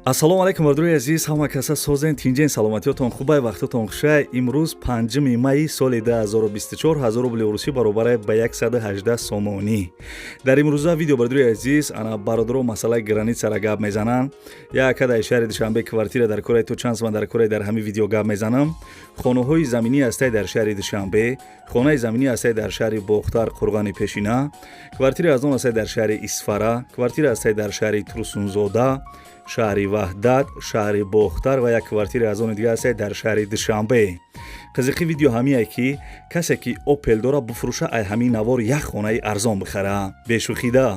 ассалому алайкум бардуи азиз, ҳама каса созен тинҷен саломатиётон хубай вақтатон хушай. имрӯз 5 майи соли 2024 1000 рубли урусӣ баробар ба 118 сомонӣ. дар имрӯза видео бардуи азиз ана бародаро масъалаи границара гап мезананд. якадай шаҳри душанбе квартира дар кораи ту чанд сомон дар кораи дар ҳамин видео гап мезанам. хонаҳои заминӣ ҳастай дар шаҳри душанбе, хонаи заминӣ ҳастай дар шаҳри бохтар қурғани пешина, квартира аз он ҳастай дар шаҳри исфара, квартира ҳастай дар шаҳри турсунзода, шаҳри ваҳдат, шаҳри бохтар ва як квартира аз он дига ҳастай дар шаҳри душанбе. қизиқи видео ҳамие ки касе ки опел дора буфурӯша ай ҳамин навор як хонаи арзон бихара. бешӯхида.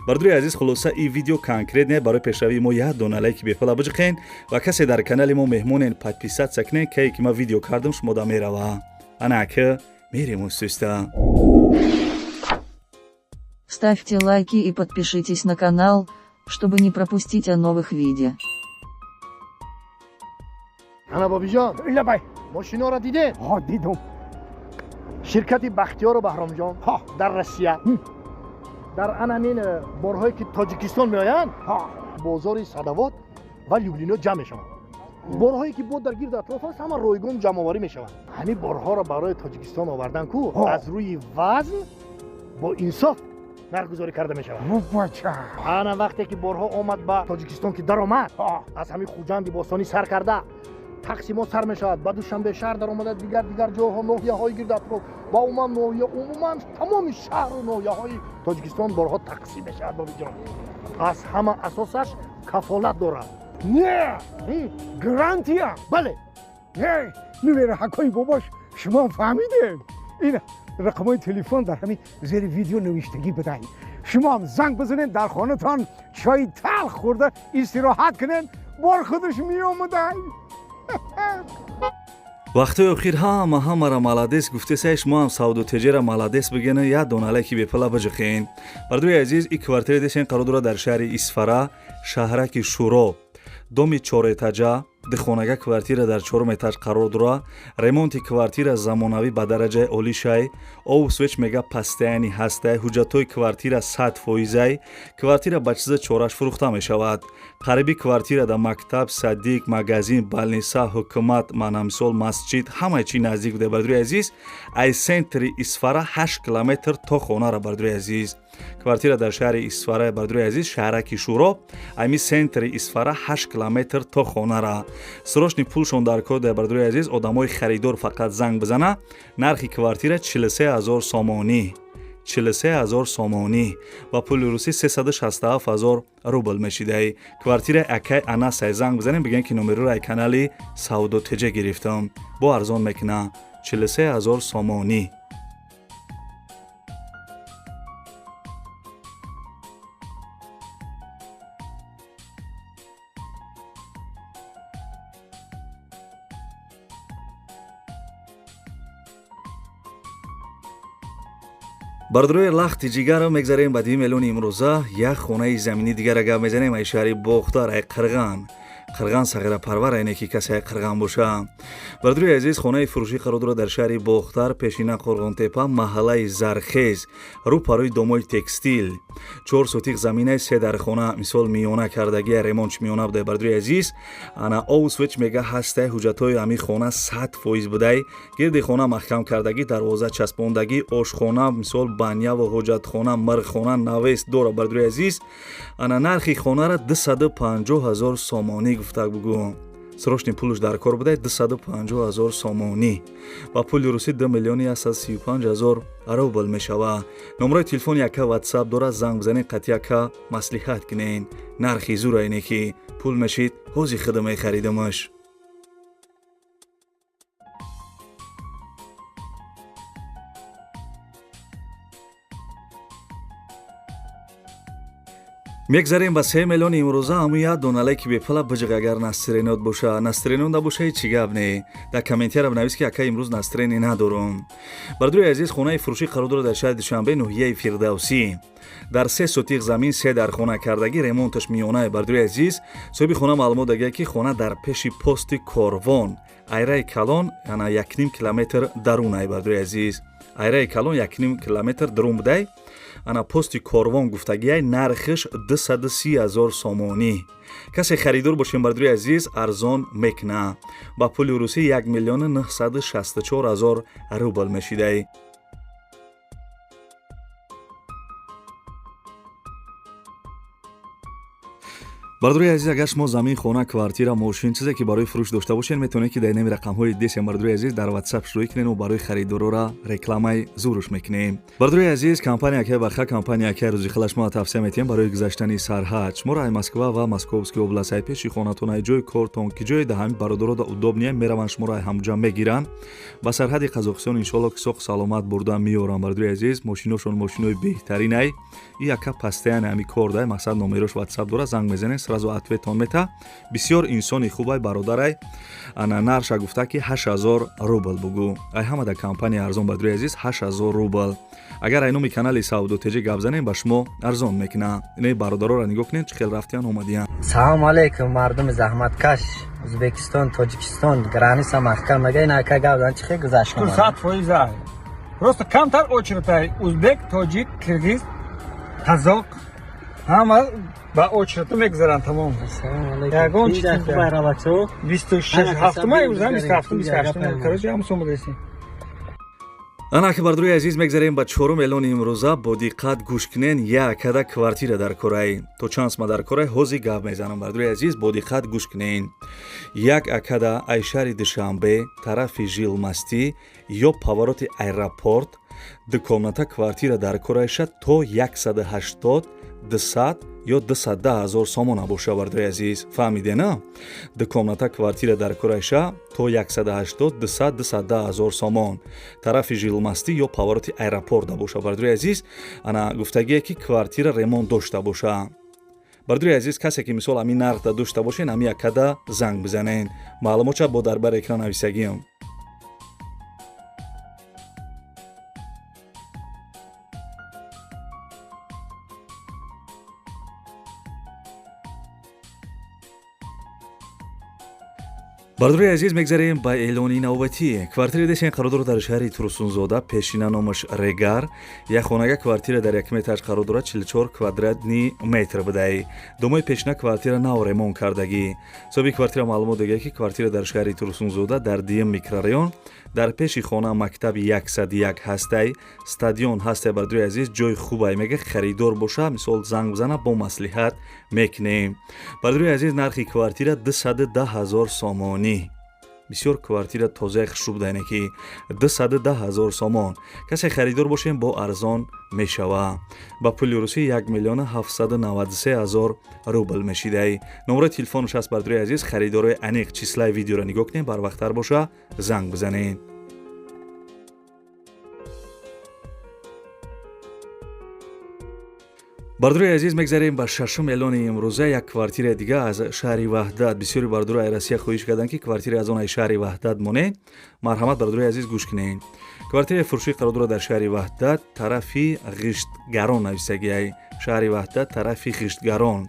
бардуи азиз хулоса ин видео конкрет не барои пешравии мо як дона лайки бепала биҷиқен ва касе дар канали мо меҳмонен подписатсия кунен кае ки ман видео кардам шумода мерава. Анака мерем устуста. Ставьте лайки и подпишитесь на канал, чтобы не пропустить о новых видео. Ана бобиҷон, лабай. мошиноро дидед? ها دیدم. Ширкати Бахтиёр Баҳромҷон ها дар Россия. Дар анамин борҳое ки Тоҷикистон меоянд, ها бозори Садовод ва Люблино ҷамъ мешаванд. борҳое ки бо дар гирду атроф аст, ҳама ройгон ҷамъоварӣ мешаванд. ҳамин борҳоро барои Тоҷикистон овардан ку ها. аз рӯи вазн бо инсоф нархгузорӣ карда мешавад. بچه. ана вақте ки борҳо омад ба Тоҷикистон ки даромад, ها аз ҳамин хуҷанди бостонӣ сар карда тақсимот сар мешавад, ба душанбе шаҳр даромада, дигар ҷойҳо, ноҳияҳои гирду атроф ва умуман тамоми шаҳру ноҳияҳои Тоҷикистон борҳо тақсим мешавад. бобиҷон, аз ҳама асосаш кафолат дорад. نه گرانتیا. бале, نه نمیره حکای باباش شما فهمیدین. این رقمای تلفن در همین زیر ویدیو نوشتگی بدهید. شما هم زنگ بزنین در خانه‌تان چای تلخ خورده استراحت کنین بار خودش می اومده. вақтои охир ҳамара маладес гуфтесай шумо ҳам савдотиҷера маладес бигена як дона лайки бепала биҷиқен. бардуи азиз ин квартира дешен қарор дора дар шаҳри исфара, шаҳраки шуро, доми 4 этажа, дихонага квартира дар 4 этаж қарор дора. ремонти квартира замонавӣ ба дараҷаи олишай, овсвеч мега пастаяни ҳастай, ҳуҷҷатҳои квартира 100%, квартира ба чиза чораш фурӯхта мешавад. қариби квартира да мактаб, садиқ, магазин, балниса, ҳукумат, манамисол, масҷид ҳамаи чӣ наздик буда. бардуи азиз ай сентри исфара 8 километр то хонара. бардуи азиз квартира дар шаҳри исфара, бардуи азиз шаҳраки шуро, айми сентри исфара 8 километр то хонара. срочни пулшон дар кор да. бардуи азиз одамои харидор фақат занг бизана. нархи квартира 43000 сомонӣ, 43000 сомонӣ ва пули русӣ 367000 рубл мешидай. квартира акай анасай занг бизанем бигӯен ки номеро ай канали савдотиҷа гирифтам, бо арзон мекуна 43000 сомонӣ. бардуи лахти ҷигарро мегзарем ба 2 миллиони имрӯза. як хонаи заминӣ дигара гап мезанем. ай шаҳри бохтар, ай қирған сағирапарвар айне ки касе ай қирған боша. бардуи азиз хонаи фурӯшӣ қарор дора дар шаҳри бохтар, пешина қурғонтепа, маҳаллаи зархез, рӯ парои домои текстил. 4 сотиқ заминаи 3 дар хона мисол миёна кардагия ремонтш миёна будай. бардуи азиз ана овсвеч мега ҳастай, ҳуҷҷатҳои ҳамин хона 100% будай. гирди хона маҳкам кардагӣ, дарвоза часпондагӣ, ошхона мисол баня ва ҳоҷатхона, мирхона навест дора. бардуи азиз ана нархи хонара 250000 сомонӣ гуфтак бугӯ. срочни пулш дар кор будай 250000 сомонӣ ва пули русӣ 2 миллиони 135000 рубл мешава. номерои телефони яка ватсап дора, занг бизанед қатъяка маслиҳат кунен. нархи зур айне ки пул мешид ҳози худа мехаридамаш. мегзарем ба 3 миллиони имрӯза. ҳамун як дона лайки бепала биҷиқ агар настренот боша. настренот набоша ҳеҷ чӣ гап не. дар комментиара бинавис ки ака имрӯз настрени надорум. бардуи азиз хонаи фурӯшӣ қарор дора дар шаҳри душанбе, ноҳияи фирдавсӣ. дар 3 сотиқ замин 3 дар хона кардагӣ, ремонташ миёнае. бардуи азиз соҳиби хона маълумот дагия ки хона дар пеши пости корвон, айраи калон, яна 1,5 километр дарун ай. бардуи азиз айраи калон 1,5 километр дарун будай. ана пости корвон гуфтагиай нархиш 230,000 сомонӣ. касе харидор бошем бардуи азиз арзон мекна ба пули русӣ 1,964,000 рубл мешидай. бардуи азиз, агар шумо замин, хона, квартира, мошин чизе ки барои фурӯш дошта бошед, метавонед ки дар нами рақамҳои десем бардуи азиз дар WhatsApp шурӯъ кунед ва барои харидорора рекламаи зуруш мекунем. бардуи азиз, компанияки барха компанияки рӯзи хила шумо тавсия метиҳем барои гузаштани сарҳад. шуморо ай Москва ва Московский област ай пеши хонатон ай ҷои кортон ки ҷои да ҳамин бародарода удобния мераванд шуморо ай ҳамҷам мегиранд ба сарҳади Қазоқистон иншоалло ки соқ саломат бурда меорам. бардуи азиз, мошиношон мошинои беҳтарин ай и яка пастаяни ҳами кор дай мақсад номерош WhatsApp дора занг мезанед сразу ответон мета. бисёр инсони хубай бародарай ана нарша гуфта ки 8000 рубл бугу. ай ҳама да компания арзон бардуи азиз 8000 рубл. агар ай номи канали Сауду Теҷа гап занем ба шумо арзон мекуна. инаи бародарора нигоҳ кунед чӣ хел рафтиян омадиян. салом алейкум мардуми заҳматкаш Ӯзбекистон, Тоҷикистон, граница маҳкам мага ин ака гап зан чӣ хел гузашт 100%. Просто камтар очередь ай ӯзбек, тоҷик, киргиз, қазоқ ҳама ба очередь мегзаранд тамом. Ягон чиз хубай равачо 26 ҳафтума ӯзам 27 короче ҳам сум будесин. ана ки бардуи азиз мегзарем ба чорум эълони имрӯза бо диққат гӯш кунен. як када квартира дар корай то чансма дар корай ҳозир гап мезанам. бардуи азиз бо диққат гӯш кунен. як акада ай шаҳри душанбе тарафи жилмастӣ ё повороти аэропорт дукомната квартира дар корайша то 180 200 ё 210,000 сомона боша. бардуи азиз фаҳмиде на? дукомната квартира дар корайша то 180 200 210,000 сомон тарафи жилмастӣ ё повороти аэропорта боша. бардуи азиз ана гуфтагие ки квартира ремонт дошта боша. бардуи азиз касе ки мисол ҳамин нархда дошта бошен ҳами якада занг бизанен. маълумотша бо дар бар экран нависагиам. бардуи азиз мегзарем ба эълони навбатӣ. квартира десен қарор дорад дар шаҳри Турсунзода, пешина номаш Регар. як хонага квартира дар 1 метраш қарор дорад 44 квадратни метр будай. домои пешина квартира нав ремонт кардагӣ. соҳиби квартира маълумот додааст ки квартира дар шаҳри Турсунзода дар Дим микрорайон дар пеши хона мактаби 101 ҳастай стадион ҳастай. бардуи азиз ҷои хубай мега харидор боша мисол занг бизана бо маслиҳат мекунем. бардуи азиз нархи квартира 210,000 сомонӣ. бисёр квартира тозаи хушрӯб дайне ки 210,000 сомон. касе харидор бошем бо арзон мешава. ба пули русӣ 1,793,000 рубл мешидай. номерои телефонаш аст. бардуи азиз харидорои аниқ числаи видеоро нигоҳ кунед барвақттар боша занг бизанед. бардуи азиз мегзарем ба шашум эълони имрӯза. як квартира дига аз шаҳри Ваҳдат. бисёри бардуро ай Россия хоҳиш карданд ки квартира аз он ай шаҳри Ваҳдат монед. марҳамат бардуи азиз гӯш кунед. квартираи фурӯшӣ қарор дорад дар шаҳри Ваҳдат тарафи ғиштгарон нависагӣ ай шаҳри Ваҳдат тарафи ғиштгарон.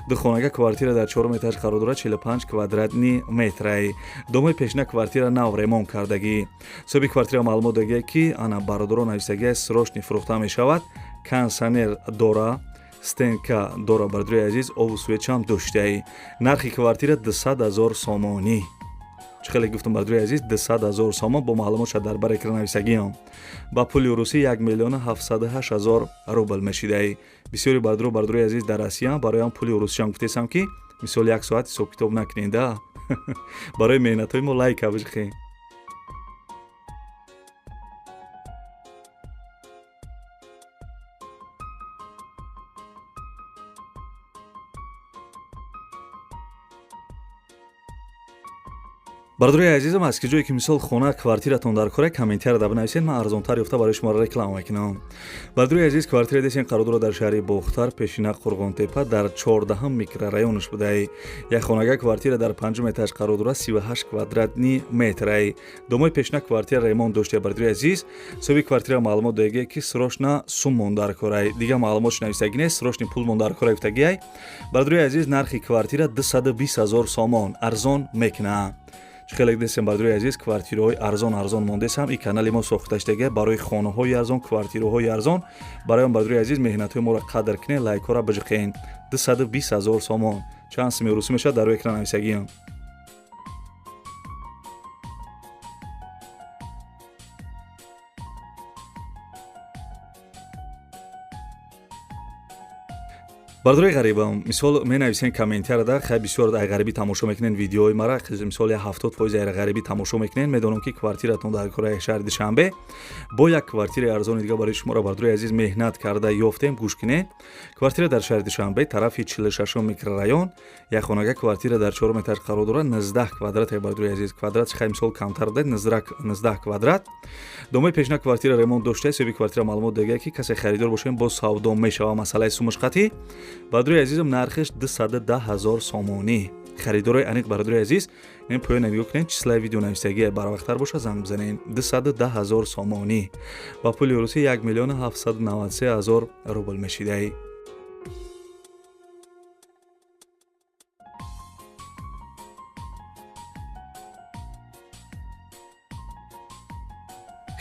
духонага квартира дар 4 этаж қарор дорад 45 квадратни метр ай. домои пешина квартира нав ремонт кардагӣ. соҳиби квартира маълумот додааст ки ана бародаро нависагӣ ай срочни фурӯхта мешавад. кондитсионер дора стенка дора. бардуи азиз ову свечам доштаи. нархи квартира 200,000 сомонӣ. чӣ хеле гуфтам бардуи азиз 200,000 сомон бо маълумотша дар бар экран нависагиам. ба пули русӣ 1,708,000 рубл мешидай. бисёри бардуи азиз дар Россия бароям пули русишам гуфтесам ки мисол як соат ҳисоб китоб накунед да. барои меҳнатҳои мо лайк абижихем. бардуи азизам аст ки ҷое ки мисол хона квартиратон дар кора комментария да бинависед ман арзонтар ёфта барои шумо реклама мекунам. бардуи азиз квартира десен қарор дорад дар шаҳри Бохтар пешина Қурғонтепа дар 14 микрорайонаш будай. як хонага квартира дар 5 этаж қарор дорад 38 квадратни метр ай. домои пешина квартира ремонт дошта. бардуи азиз соҳиби квартира маълумот додааст ки срочна сум мон дар кора ай. дига маълумотш нависагӣ нест срочни пул мон дар кора гуфтагӣ ай. бардуи азиз нархи квартира 220,000 сомон арзон мекуна. خیلی دستم بردروی عزیز کвартираҳои арзон мондесам ин канали мо сохташтага барои хонаҳои арзон квартираҳои арзон бароям бардруи азиз меҳнатҳои моро қадр кинен лайкҳоро бижиқен 220 000 сомон чанд сими русӣ мешавад дар рӯи экран нависагиам бардруи ғарибам мисол менависен комментарда хай бисёр ғарибӣ тамошо мекунен видеои мара мисол 70% ғарибӣ тамошо мекунен медонам ки квартиратон дар кораи шаҳри Душанбе бо як квартираи арзони дига барои шуморо бардруи азиз меҳнат карда ёфтем гӯш кинен квартира дар шаҳри Душанбе тарафи 46 микрорайон як хонага квартира дар 4 этаж қарор дорад 19 квадрат бардруи азиз квадрат хай мисол камтар дад 19 квадрат домои пешна квартира ремонт доштааст ёби квартира маълумот дага ки касе харидор бошем бо савдо мешава масъалаи сумаш қатӣ бардруи азизам нархиш 210 000 сомонӣ харидорои аниқ бардруи азиз ин поён нигоҳ кунед числаи видео нависагӣ барвақттар боша занг бизанен 210 000 сомонӣ ба пули русӣ 1 793 000 рубл мешидаи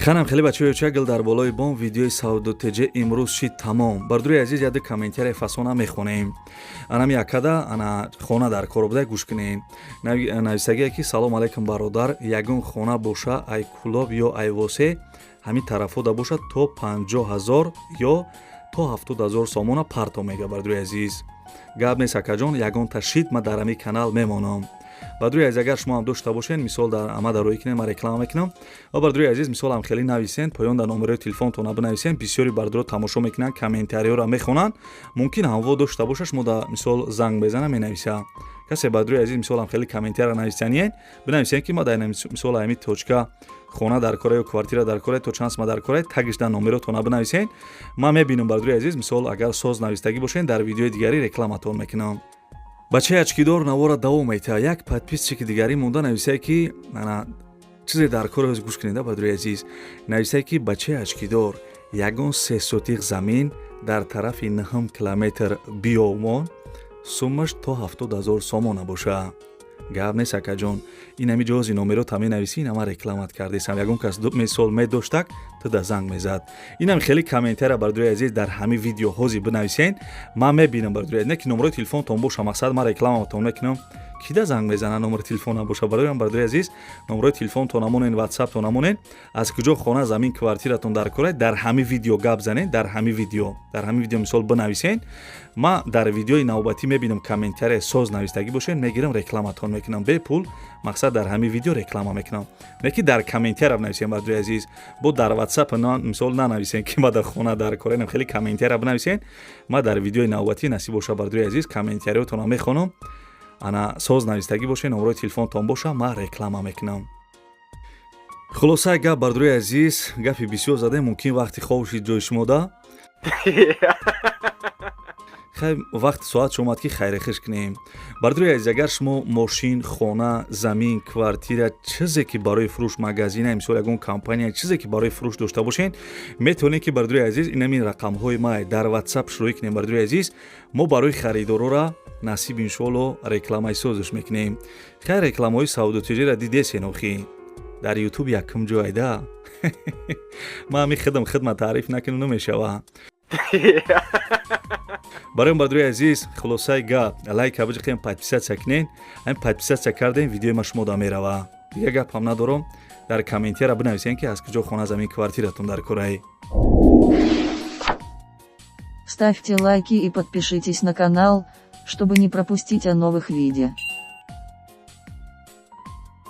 ханам хеле бачаҳои чагл дар болои бом видеои савдотеҷа имрӯз шид тамом бардруи азиз яды комментария фасона мехонем анам якада ана хона дар кор буда гӯш кунем нависагие ки салом алайкум бародар ягон хона боша ай кулоб ё айвосе ҳамин тарафода бошад то 50 000 ё то 70 000 сомона парто мега бардруи азиз гап нест акаҷон ягонта шид ма дар ҳамин канал мемонам бардруи азиз агар шумо ҳам дошта бошен мисол дар ама дар рӯи кинем ма реклама мекунам ва бардруи азиз мисол ҳам хеле нависен поён дар номерои телефонтона бинависен бисёри бардруро тамошо мекунанд комментариёро мехонанд мумкин ҳамво дошта бошад шумо да мисол занг безана менависа касе бардруи азиз мисол ҳам хеле комментариро нависаниен бинависен ки ма дар мисол ҳами точка хона дар кора ё квартира дар кора то чанд ма дар кора тагиш дар номеротона бинависен ма мебинам бардруи азиз мисол агар соз навистагӣ бошен дар видеои дигари рекламатон мекунам бачаи очкидор навора давом мейтавад як подписчики дигари монда нависае ки ана чизе дар кори гӯш кунеда бардруи азиз нависае ки бачаи очкидор ягон 3 сотиқ замин дар тарафи 9 километр биёмон суммаш то 70 000 сомона боша гап нест акаҷон ин ҳами ҷози номерота менависӣ ин ама рекламат кардесам ягон кас мисол медоштак туда занг мезад инам хеле комментария бардруи азиз дар ҳами видео ҳозир бинависен ман мебинам бардруи азиз не ки номерои телефонтон боша мақсад ман рекламатон мекунам кида занг мезана номери телефона боша бардруи азиз номерои телефонтон амонен ватсаптон амонен аз куҷо хона замин квартиратон дар кора дар ҳами видео гап занен дар ҳами видео мисол бинависен ма дар видеои навбатӣ мебинам комментария соз навистагӣ бошен мегирам рекламатон мекунам бепул мақсад дар ҳами видео реклама мекунам не ки дар комментария бинависен бардруи азиз бо дар ватсап мисол нанависен ки ма дар хона дар кора инам хеле комментария бинависен ма дар видеои навбатӣ насиб боша бардруи азиз комментариётонро мехонам ана соз навистагӣ боше номерои телефонтон боша ма реклама мекунам хулосаи гап бардруи азиз гапи бисёр задем мумкин вақти хоб шид ҷои шумода хай вақти соат омад ки хайрихиш кунем бардруи азиз агар шумо мошин хона замин квартира чизе ки барои фурӯш магазина мисол ягон компания чизе ки барои фурӯш дошта бошен метавонед ки бардруи азиз инамин рақамҳои ма дар ватсап шурӯъ кунем бардруи азиз мо барои харидорора насиб иншоалло рекламаи созиш мекунем хай рекламаҳои савдотиҷора дидесен охи дар ютуб якум ҷойда ма ҳамин хидмат таъриф накунам намешава барои бардруи азиз хулосаи гап лайка биҷиқем подписатсия кунен ҳамин подписатсия кардем видеои ма шумо да мерава дига гап ҳам надорам дар комментария бинависен ки аз куҷо хона замин квартиратон дар кораи Ставьте лайки и подпишитесь на канал, чтобы не пропустить о новых видео.